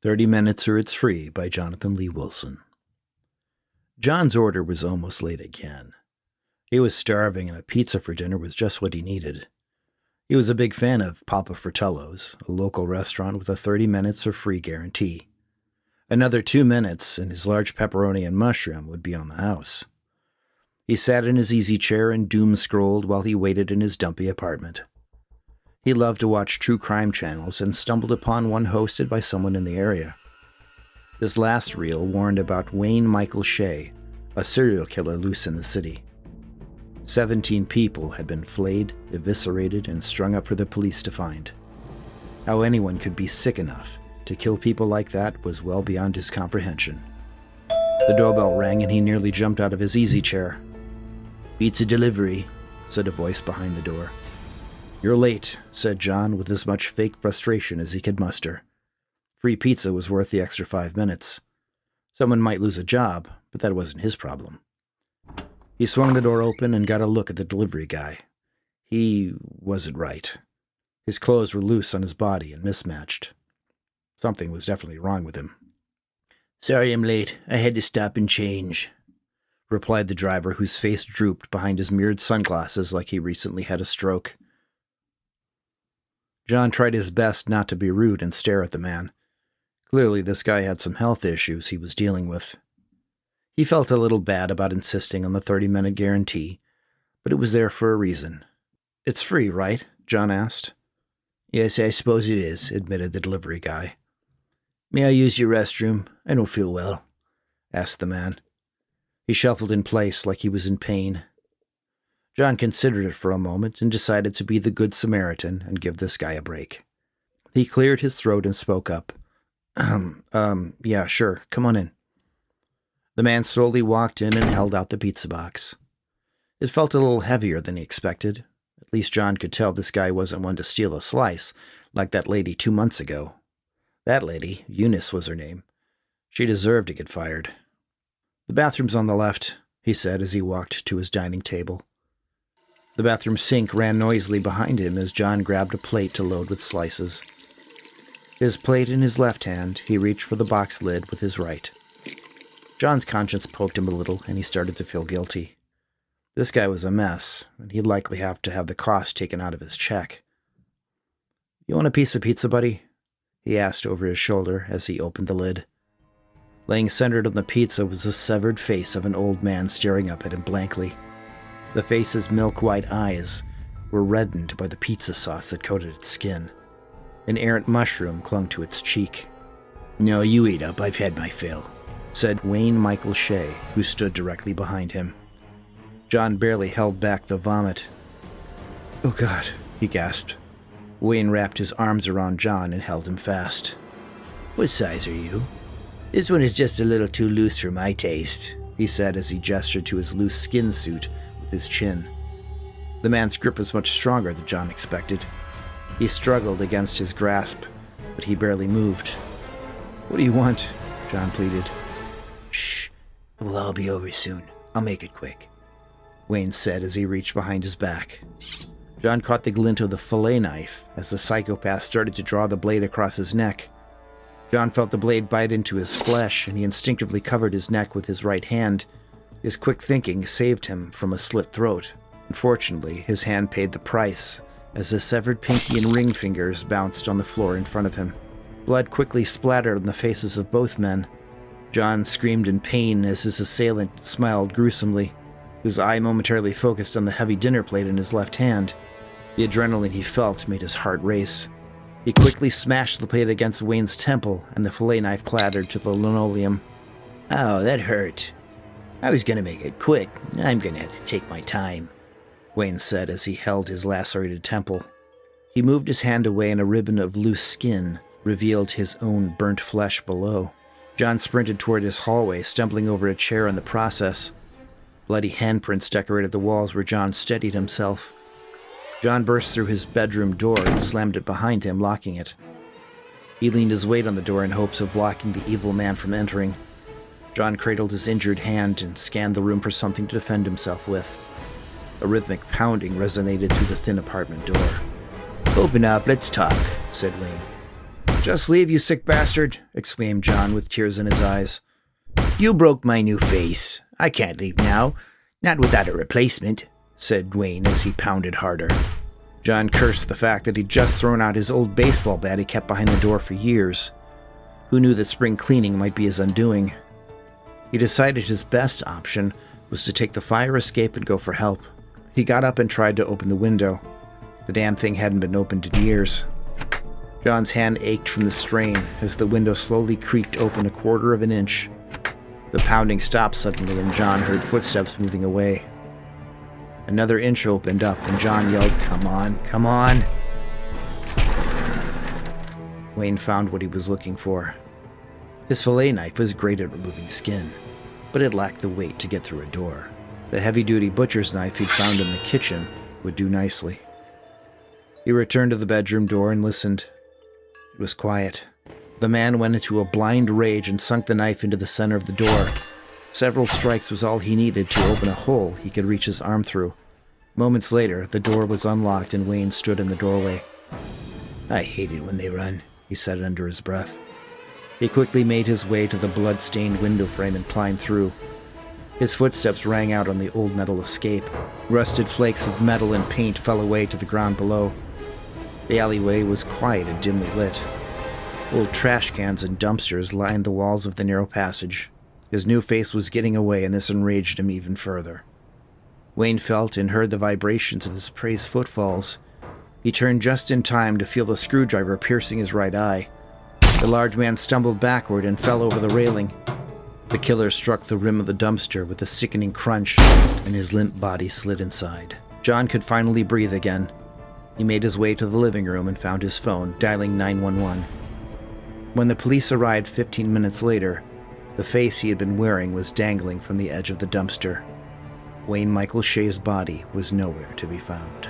30 Minutes or It's Free by Jonathan Lee Wilson. John's order was almost late again. He was starving and a pizza for dinner was just what he needed. He was a big fan of Papa Fratello's, a local restaurant with a 30 minutes or free guarantee. Another 2 minutes and his large pepperoni and mushroom would be on the house. He sat in his easy chair and doom-scrolled while he waited in his dumpy apartment. He loved to watch true crime channels and stumbled upon one hosted by someone in the area. This last reel warned about Wayne Michael Shea, a serial killer loose in the city. 17 people had been flayed, eviscerated, and strung up for the police to find. How anyone could be sick enough to kill people like that was well beyond his comprehension. The doorbell rang and he nearly jumped out of his easy chair. "Pizza delivery," said a voice behind the door. "You're late," said John with as much fake frustration as he could muster. Free pizza was worth the extra 5 minutes. Someone might lose a job, but that wasn't his problem. He swung the door open and got a look at the delivery guy. He wasn't right. His clothes were loose on his body and mismatched. Something was definitely wrong with him. "Sorry I'm late. I had to stop and change," replied the driver, whose face drooped behind his mirrored sunglasses like he recently had a stroke. John tried his best not to be rude and stare at the man. Clearly, this guy had some health issues he was dealing with. He felt a little bad about insisting on the 30-minute guarantee, but it was there for a reason. "It's free, right?" John asked. "Yes, I suppose it is," admitted the delivery guy. "May I use your restroom? I don't feel well," asked the man. He shuffled in place like he was in pain. John considered it for a moment and decided to be the good Samaritan and give this guy a break. He cleared his throat and spoke up. Yeah, sure, come on in." The man slowly walked in and held out the pizza box. It felt a little heavier than he expected. At least John could tell this guy wasn't one to steal a slice, like that lady 2 months ago. That lady, Eunice was her name. She deserved to get fired. "The bathroom's on the left," he said as he walked to his dining table. The bathroom sink ran noisily behind him as John grabbed a plate to load with slices. His plate in his left hand, he reached for the box lid with his right. John's conscience poked him a little, and he started to feel guilty. This guy was a mess, and he'd likely have to have the cost taken out of his check. "You want a piece of pizza, buddy?" he asked over his shoulder as he opened the lid. Laying centered on the pizza was the severed face of an old man staring up at him blankly. The face's milk-white eyes were reddened by the pizza sauce that coated its skin. An errant mushroom clung to its cheek. "No, you eat up. I've had my fill," said Wayne Michael Shea, who stood directly behind him. John barely held back the vomit. "Oh, God," he gasped. Wayne wrapped his arms around John and held him fast. "What size are you? This one is just a little too loose for my taste," he said as he gestured to his loose skin suit with his chin. The man's grip was much stronger than John expected. He struggled against his grasp, but he barely moved. "What do you want?" John pleaded. "Shh, it will all be over soon. I'll make it quick," Wayne said as he reached behind his back. John caught the glint of the fillet knife as the psychopath started to draw the blade across his neck. John felt the blade bite into his flesh, and he instinctively covered his neck with his right hand. His quick thinking saved him from a slit throat. Unfortunately, his hand paid the price as the severed pinky and ring fingers bounced on the floor in front of him. Blood quickly splattered on the faces of both men. John screamed in pain as his assailant smiled gruesomely. His eye momentarily focused on the heavy dinner plate in his left hand. The adrenaline he felt made his heart race. He quickly smashed the plate against Wayne's temple, and the fillet knife clattered to the linoleum. "Oh, that hurt. I was gonna make it quick. I'm gonna have to take my time," Wayne said as he held his lacerated temple. He moved his hand away and a ribbon of loose skin revealed his own burnt flesh below. John sprinted toward his hallway, stumbling over a chair in the process. Bloody handprints decorated the walls where John steadied himself. John burst through his bedroom door and slammed it behind him, locking it. He leaned his weight on the door in hopes of blocking the evil man from entering. John cradled his injured hand and scanned the room for something to defend himself with. A rhythmic pounding resonated through the thin apartment door. "Open up, let's talk," said Wayne. "Just leave, you sick bastard," exclaimed John with tears in his eyes. "You broke my new face. I can't leave now. Not without a replacement," said Wayne as he pounded harder. John cursed the fact that he'd just thrown out his old baseball bat he kept behind the door for years. Who knew that spring cleaning might be his undoing? He decided his best option was to take the fire escape and go for help. He got up and tried to open the window. The damn thing hadn't been opened in years. John's hand ached from the strain as the window slowly creaked open a quarter of an inch. The pounding stopped suddenly and John heard footsteps moving away. Another inch opened up and John yelled, "Come on, come on!" Wayne found what he was looking for. His fillet knife was great at removing skin, but it lacked the weight to get through a door. The heavy-duty butcher's knife he'd found in the kitchen would do nicely. He returned to the bedroom door and listened. It was quiet. The man went into a blind rage and sunk the knife into the center of the door. Several strikes was all he needed to open a hole he could reach his arm through. Moments later, the door was unlocked and Wayne stood in the doorway. "I hate it when they run," he said under his breath. He quickly made his way to the blood-stained window frame and climbed through. His footsteps rang out on the old metal escape. Rusted flakes of metal and paint fell away to the ground below. The alleyway was quiet and dimly lit. Old trash cans and dumpsters lined the walls of the narrow passage. His new face was getting away, and this enraged him even further. Wayne felt and heard the vibrations of his prey's footfalls. He turned just in time to feel the screwdriver piercing his right eye. The large man stumbled backward and fell over the railing. The killer struck the rim of the dumpster with a sickening crunch, and his limp body slid inside. John could finally breathe again. He made his way to the living room and found his phone, dialing 911. When the police arrived 15 minutes later, the face he had been wearing was dangling from the edge of the dumpster. Wayne Michael Shea's body was nowhere to be found.